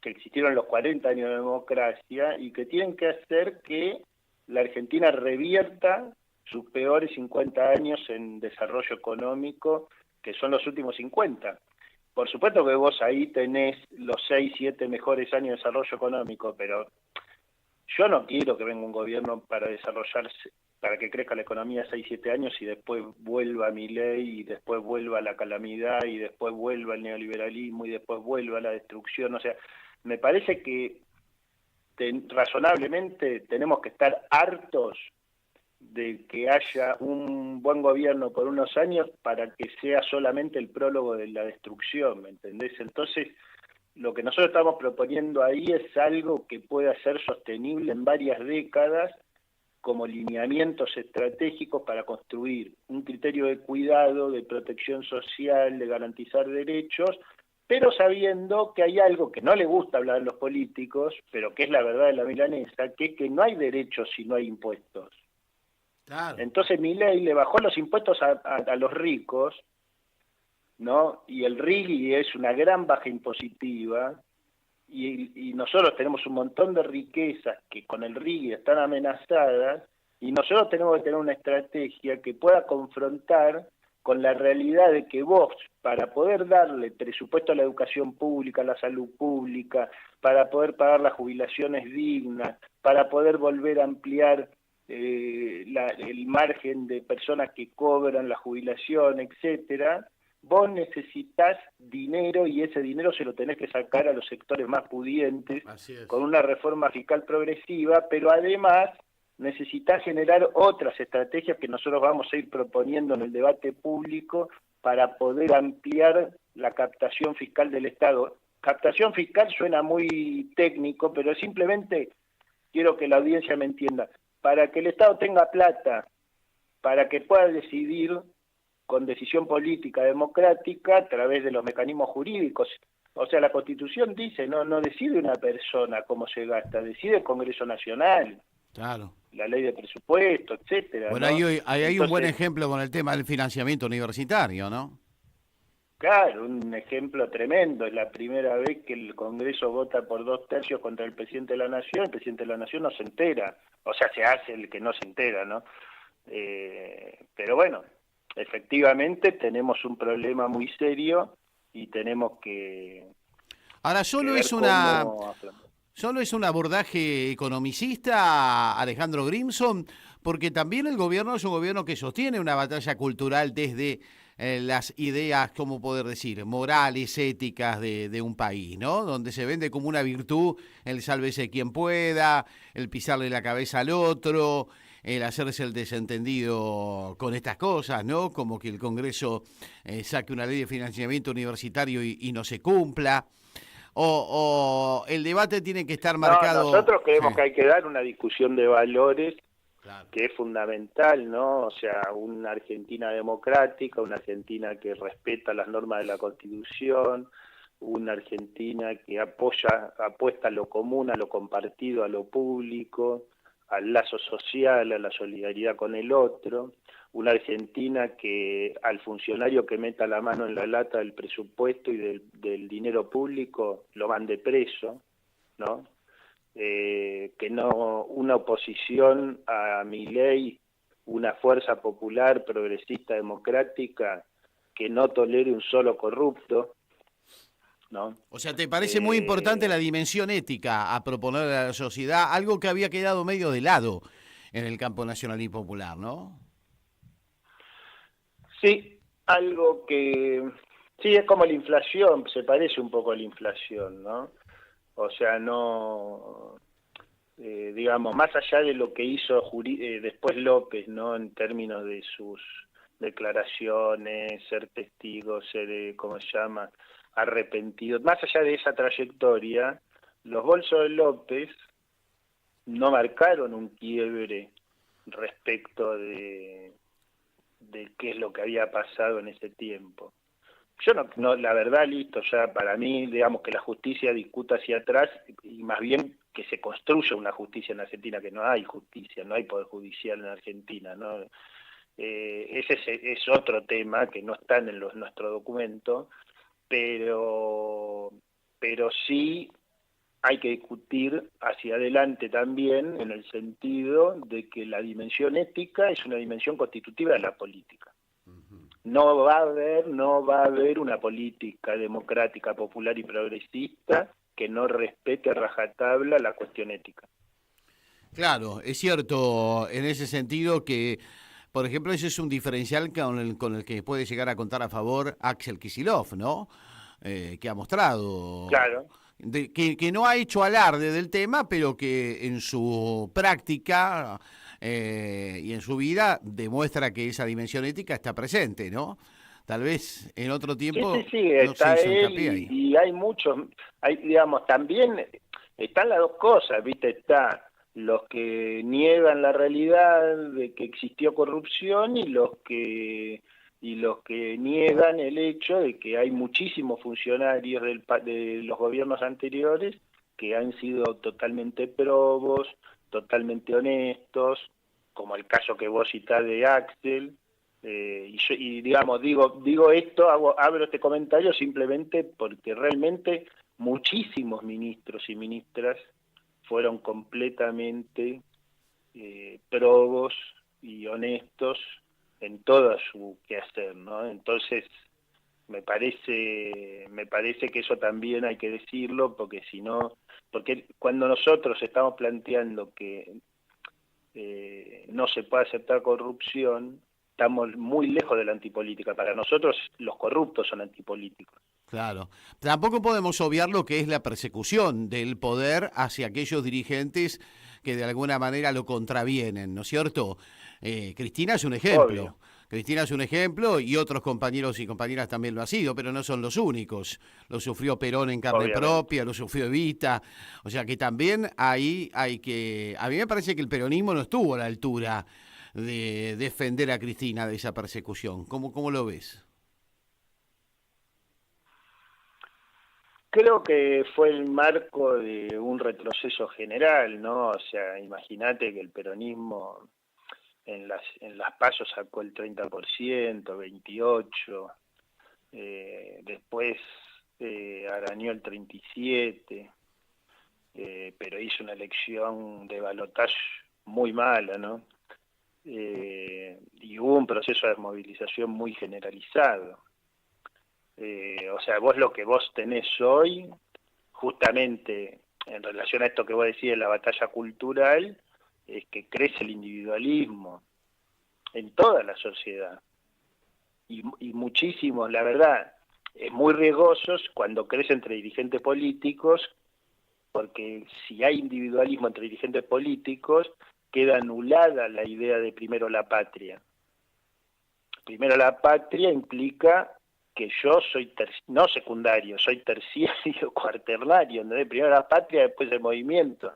que existieron los 40 años de democracia y que tienen que hacer que la Argentina revierta sus peores 50 años en desarrollo económico, que son los últimos 50. Por supuesto que vos ahí tenés los 6, 7 mejores años de desarrollo económico, pero yo no quiero que venga un gobierno para desarrollarse, para que crezca la economía 6, 7 años y después vuelva Milei, y después vuelva la calamidad, y después vuelva el neoliberalismo, y después vuelva la destrucción. O sea, me parece que razonablemente tenemos que estar hartos de que haya un buen gobierno por unos años para que sea solamente el prólogo de la destrucción, ¿me entendés? Entonces, lo que nosotros estamos proponiendo ahí es algo que pueda ser sostenible en varias décadas, como lineamientos estratégicos para construir un criterio de cuidado, de protección social, de garantizar derechos, pero sabiendo que hay algo que no le gusta hablar a los políticos, pero que es la verdad de la milanesa, que es que no hay derechos si no hay impuestos. Claro. Entonces Milei le bajó los impuestos a los ricos, ¿no? Y el RIGI es una gran baja impositiva, y nosotros tenemos un montón de riquezas que con el RIGI están amenazadas, y nosotros tenemos que tener una estrategia que pueda confrontar con la realidad de que vos, para poder darle presupuesto a la educación pública, a la salud pública, para poder pagar las jubilaciones dignas, para poder volver a ampliar el margen de personas que cobran la jubilación, etcétera, vos necesitas dinero, y ese dinero se lo tenés que sacar a los sectores más pudientes con una reforma fiscal progresiva, pero además necesitas generar otras estrategias que nosotros vamos a ir proponiendo en el debate público para poder ampliar la captación fiscal del Estado. Captación fiscal suena muy técnico, pero simplemente quiero que la audiencia me entienda. Para que el Estado tenga plata, para que pueda decidir con decisión política democrática a través de los mecanismos jurídicos, O sea, la Constitución dice, no decide una persona cómo se gasta, decide el Congreso Nacional, Claro. la ley de presupuesto, etcétera. Bueno, ¿no? hay un buen Entonces, ejemplo con el tema del financiamiento universitario, ¿no? claro, un ejemplo tremendo. Es la primera vez que el Congreso vota por 2/3 contra el presidente de la Nación. El presidente de la Nación no se entera. O sea, se hace el que no se entera, ¿no? Pero bueno, efectivamente tenemos un problema muy serio y tenemos que... Ahora, que ver cómo afrontar. solo es un abordaje economicista, Alejandro Grimson, porque también el gobierno es un gobierno que sostiene una batalla cultural desde las ideas, ¿cómo poder decir?, morales, éticas de un país, ¿no? Donde se vende como una virtud el sálvese quien pueda, el pisarle la cabeza al otro, el hacerse el desentendido con estas cosas, ¿no? Como que el Congreso saque una ley de financiamiento universitario y no se cumpla. O el debate tiene que estar marcado... No, nosotros creemos Sí. que hay que dar una discusión de valores Claro. que es fundamental, ¿no? O sea, una Argentina democrática, una Argentina que respeta las normas de la Constitución, una Argentina que apuesta a lo común, a lo compartido, a lo público, al lazo social, a la solidaridad con el otro, una Argentina que al funcionario que meta la mano en la lata del presupuesto y del dinero público lo mande preso, ¿no? Que no una oposición a Milei, una fuerza popular, progresista, democrática, que no tolere un solo corrupto, ¿no? O sea, ¿te parece muy importante la dimensión ética a proponer a la sociedad? Algo que había quedado medio de lado en el campo nacional y popular, ¿no? Sí, algo que... Sí, es como la inflación, se parece un poco a la inflación, ¿no? O sea, no... digamos, más allá de lo que hizo después López, ¿no? En términos de sus declaraciones, ser testigo, ser, ¿cómo se llama?, arrepentido. Más allá de esa trayectoria, los bolsos de López no marcaron un quiebre respecto de qué es lo que había pasado en ese tiempo. Yo no, la verdad, listo, ya para mí, digamos, que la justicia discuta hacia atrás y más bien que se construya una justicia en Argentina, que no hay justicia, no hay poder judicial en Argentina, ¿no? Ese es otro tema que no está en nuestro documento, pero sí hay que discutir hacia adelante también en el sentido de que la dimensión ética es una dimensión constitutiva de la política. No va a haber una política democrática, popular y progresista que no respete a rajatabla la cuestión ética. Claro, es cierto en ese sentido que, por ejemplo, ese es un diferencial con el que puede llegar a contar a favor Axel Kicillof, ¿no? Que ha mostrado... Claro. Que no ha hecho alarde del tema, pero que en su práctica y en su vida demuestra que esa dimensión ética está presente, ¿no? Tal vez en otro tiempo Sí, no está se hizo él hincapié ahí. y hay muchos, digamos, también están las dos cosas, ¿viste? Está los que niegan la realidad de que existió corrupción y los que niegan el hecho de que hay muchísimos funcionarios de los gobiernos anteriores que han sido totalmente probos, totalmente honestos, como el caso que vos citás de Axel, y digamos, digo esto, abro este comentario simplemente porque realmente muchísimos ministros y ministras fueron completamente probos y honestos en todo su quehacer, ¿no? Entonces me parece que eso también hay que decirlo, porque si no, porque cuando nosotros estamos planteando que no se puede aceptar corrupción, estamos muy lejos de la antipolítica. Para nosotros los corruptos son antipolíticos. Claro. Tampoco podemos obviar lo que es la persecución del poder hacia aquellos dirigentes que de alguna manera lo contravienen, ¿no es cierto? Cristina es un ejemplo. Obvio. Cristina es un ejemplo y otros compañeros y compañeras también lo ha sido, pero no son los únicos. Lo sufrió Perón en carne Obviamente. propia, lo sufrió Evita. O sea que también ahí hay que... A mí me parece que el peronismo no estuvo a la altura de defender a Cristina de esa persecución. ¿Cómo lo ves? Creo que fue el marco de un retroceso general, ¿no? O sea, imagínate que el peronismo en las PASO sacó el 30%, 28%, después arañó el 37%, pero hizo una elección de balotaje muy mala, ¿no? Y hubo un proceso de desmovilización muy generalizado. O sea, vos lo que vos tenés hoy, justamente en relación a esto que vos decís de la batalla cultural, es que crece el individualismo en toda la sociedad. Y muchísimos, la verdad, es muy riesgoso cuando crece entre dirigentes políticos, porque si hay individualismo entre dirigentes políticos, queda anulada la idea de primero la patria. Primero la patria implica que yo soy no secundario, soy terciario, cuaternario, ¿entendés? Primero la patria, después el movimiento.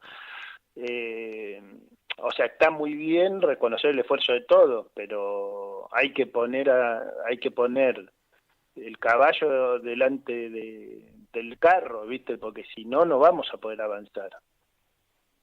O sea, está muy bien reconocer el esfuerzo de todos, pero hay que poner el caballo delante del carro, ¿viste? Porque si no, no vamos a poder avanzar.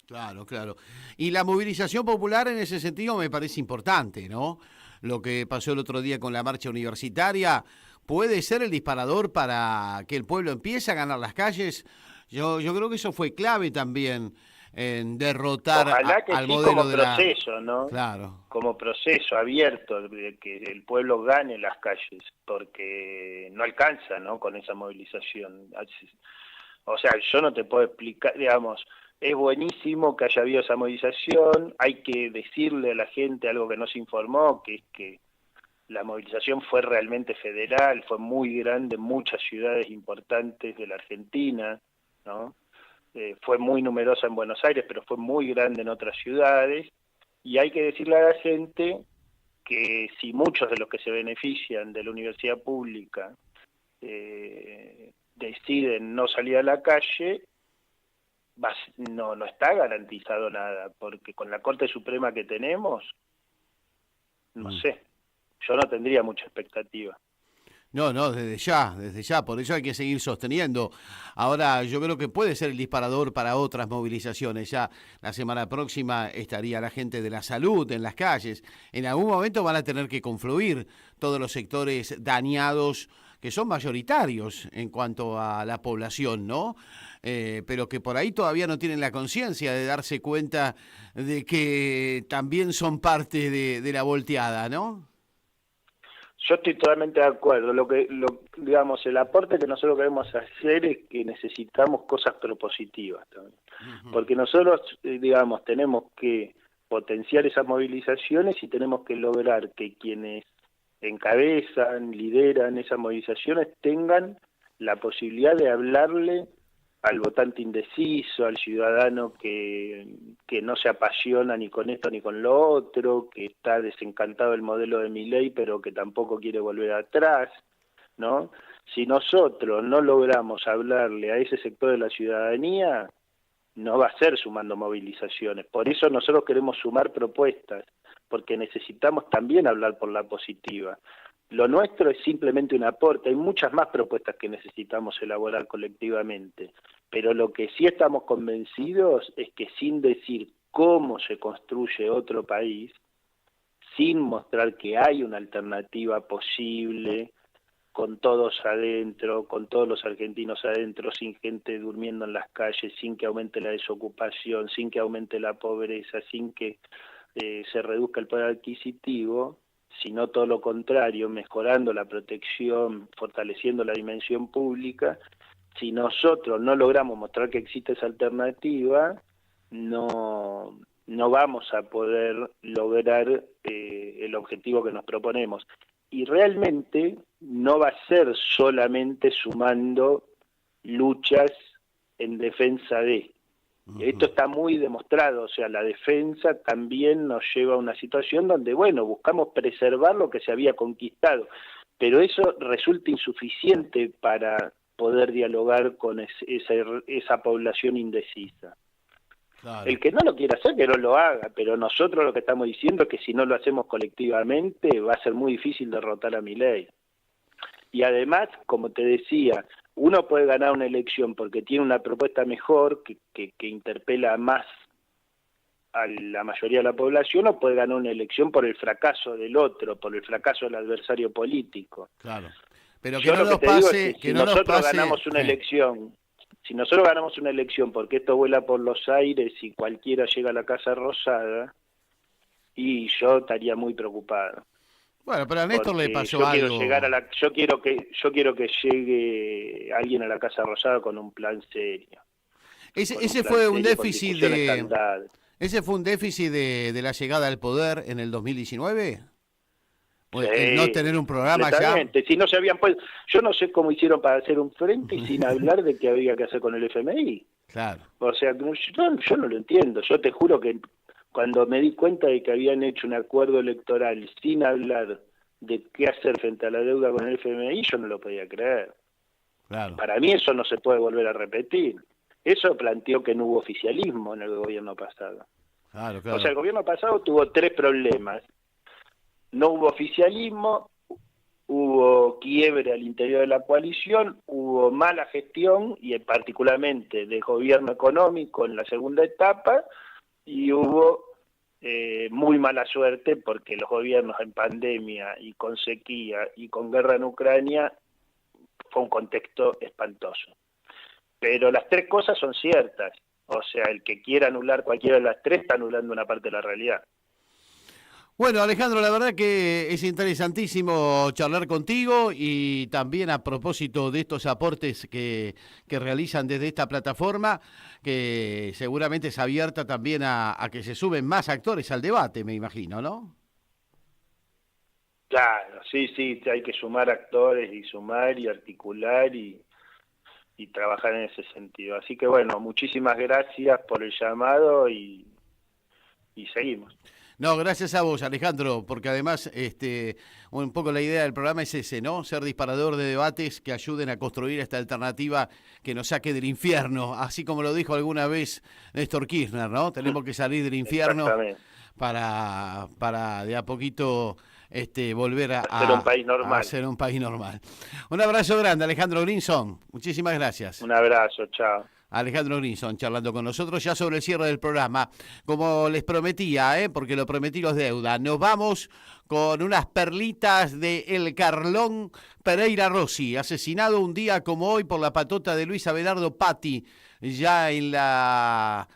Claro, claro. Y la movilización popular en ese sentido me parece importante, ¿no? Lo que pasó el otro día con la marcha universitaria puede ser el disparador para que el pueblo empiece a ganar las calles. Yo creo que eso fue clave también en derrotar al modelo como proceso, ¿no? Claro. Como proceso abierto, de que el pueblo gane las calles, porque no alcanza, ¿no? Con esa movilización. O sea, yo no te puedo explicar, digamos, es buenísimo que haya habido esa movilización, hay que decirle a la gente algo que no se informó, que es que la movilización fue realmente federal, fue muy grande en muchas ciudades importantes de la Argentina, ¿no? Fue muy numerosa en Buenos Aires, pero fue muy grande en otras ciudades, y hay que decirle a la gente que si muchos de los que se benefician de la universidad pública deciden no salir a la calle, no está garantizado nada, porque con la Corte Suprema que tenemos, no sé, yo no tendría mucha expectativa. No, desde ya, por eso hay que seguir sosteniendo. Ahora, yo creo que puede ser el disparador para otras movilizaciones. Ya la semana próxima estaría la gente de la salud en las calles. En algún momento van a tener que confluir todos los sectores dañados, que son mayoritarios en cuanto a la población, ¿no? Pero que por ahí todavía no tienen la conciencia de darse cuenta de que también son parte de la volteada, ¿no? Yo estoy totalmente de acuerdo. Digamos, el aporte que nosotros queremos hacer es que necesitamos cosas propositivas también. Porque nosotros, digamos, tenemos que potenciar esas movilizaciones y tenemos que lograr que quienes encabezan, lideran esas movilizaciones tengan la posibilidad de hablarle al votante indeciso, al ciudadano que no se apasiona ni con esto ni con lo otro, que está desencantado del modelo de Milei, pero que tampoco quiere volver atrás, ¿no? Si nosotros no logramos hablarle a ese sector de la ciudadanía, no va a ser sumando movilizaciones. Por eso nosotros queremos sumar propuestas, porque necesitamos también hablar por la positiva. Lo nuestro es simplemente un aporte, hay muchas más propuestas que necesitamos elaborar colectivamente, pero lo que sí estamos convencidos es que sin decir cómo se construye otro país, sin mostrar que hay una alternativa posible, con todos adentro, con todos los argentinos adentro, sin gente durmiendo en las calles, sin que aumente la desocupación, sin que aumente la pobreza, sin que se reduzca el poder adquisitivo, sino todo lo contrario, mejorando la protección, fortaleciendo la dimensión pública. Si nosotros no logramos mostrar que existe esa alternativa, no vamos a poder lograr el objetivo que nos proponemos. Y realmente no va a ser solamente sumando luchas en defensa de. Esto está muy demostrado, o sea, la defensa también nos lleva a una situación donde, bueno, buscamos preservar lo que se había conquistado, pero eso resulta insuficiente para poder dialogar con esa población indecisa. Claro. El que no lo quiera hacer, que no lo haga, pero nosotros lo que estamos diciendo es que si no lo hacemos colectivamente va a ser muy difícil derrotar a Milei. Y además, como te decía, uno puede ganar una elección porque tiene una propuesta mejor que interpela más a la mayoría de la población, o puede ganar una elección por el fracaso del otro, por el fracaso del adversario político. Claro. Pero que Yo no lo nos que te digo pase, es que que si no nos nosotros pase. ganamos una elección, si nosotros ganamos una elección porque esto vuela por los aires y cualquiera llega a la Casa Rosada, y yo estaría muy preocupado. Bueno, pero a Néstor le Porque pasó yo algo. yo quiero que llegue alguien a la Casa Rosada con un plan serio. Ese plan fue un serio, con déficit discusiones de cantadas. ese fue un déficit de la llegada al poder en el 2019. O Sí, el no tener un programa ya. completamente. Si no se habían puesto, yo no sé cómo hicieron para hacer un frente sin hablar de qué había que hacer con el FMI. Claro. O sea, yo no lo entiendo. Yo te juro que cuando me di cuenta de que habían hecho un acuerdo electoral sin hablar de qué hacer frente a la deuda con el FMI, yo no lo podía creer. Claro. Para mí eso no se puede volver a repetir. Eso planteó que no hubo oficialismo en el gobierno pasado. Claro, claro. O sea, el gobierno pasado tuvo 3 problemas. No hubo oficialismo, hubo quiebre al interior de la coalición, hubo mala gestión, y particularmente de gobierno económico en la segunda etapa, y hubo muy mala suerte porque los gobiernos en pandemia y con sequía y con guerra en Ucrania fue un contexto espantoso. Pero las 3 cosas son ciertas. O sea, el que quiera anular cualquiera de las 3 está anulando una parte de la realidad. Bueno, Alejandro, la verdad que es interesantísimo charlar contigo, y también a propósito de estos aportes que realizan desde esta plataforma, que seguramente es abierta también a que se suben más actores al debate, me imagino, ¿no? Claro, sí, hay que sumar actores y sumar y articular y trabajar en ese sentido. Así que bueno, muchísimas gracias por el llamado y seguimos. No, gracias a vos, Alejandro, porque además un poco la idea del programa es ese, ¿no? Ser disparador de debates que ayuden a construir esta alternativa que nos saque del infierno, así como lo dijo alguna vez Néstor Kirchner, ¿no? Tenemos que salir del infierno para de a poquito volver a ser un país normal. A ser un país normal. Un abrazo grande, Alejandro Grinson. Muchísimas gracias. Un abrazo, chao. Alejandro Grinson charlando con nosotros ya sobre el cierre del programa. Como les prometía, porque lo prometí los deuda, nos vamos con unas perlitas de El Carlón Pereira Rossi, asesinado un día como hoy por la patota de Luis Abelardo Patti, ya en las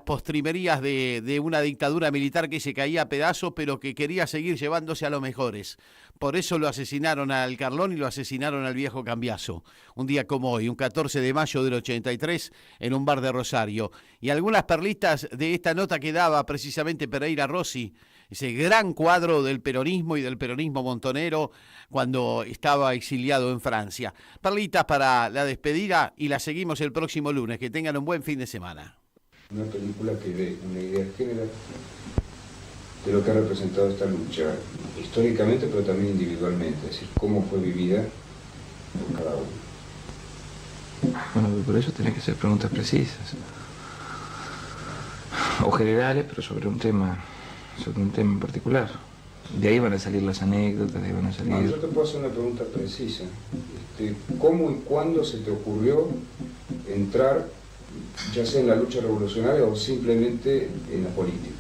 postrimerías de una dictadura militar que se caía a pedazos, pero que quería seguir llevándose a los mejores. Por eso lo asesinaron al Carlón y lo asesinaron al viejo Cambiaso. Un día como hoy, un 14 de mayo del 83, en un bar de Rosario. Y algunas perlitas de esta nota que daba precisamente Pereira Rossi, ese gran cuadro del peronismo y del peronismo montonero cuando estaba exiliado en Francia. Perlitas para la despedida, y la seguimos el próximo lunes. Que tengan un buen fin de semana. Una película que dé una idea general de lo que ha representado esta lucha, históricamente pero también individualmente, es decir, cómo fue vivida por cada uno. Bueno, por eso tenés que hacer preguntas precisas, o generales, pero sobre un tema en particular. De ahí van a salir las anécdotas, de ahí van a salir... No, yo te puedo hacer una pregunta precisa. ¿Cómo y cuándo se te ocurrió entrar, ya sea en la lucha revolucionaria o simplemente en la política?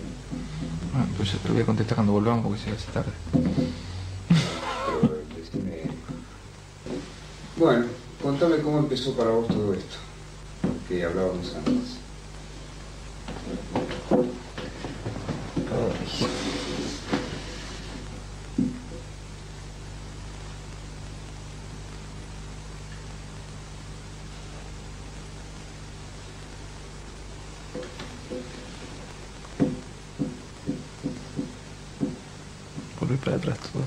Bueno, pues te lo voy a contestar cuando volvamos porque se hace tarde. Pero decime... Bueno, contame cómo empezó para vos todo esto que hablábamos antes. Volví para atrás todo.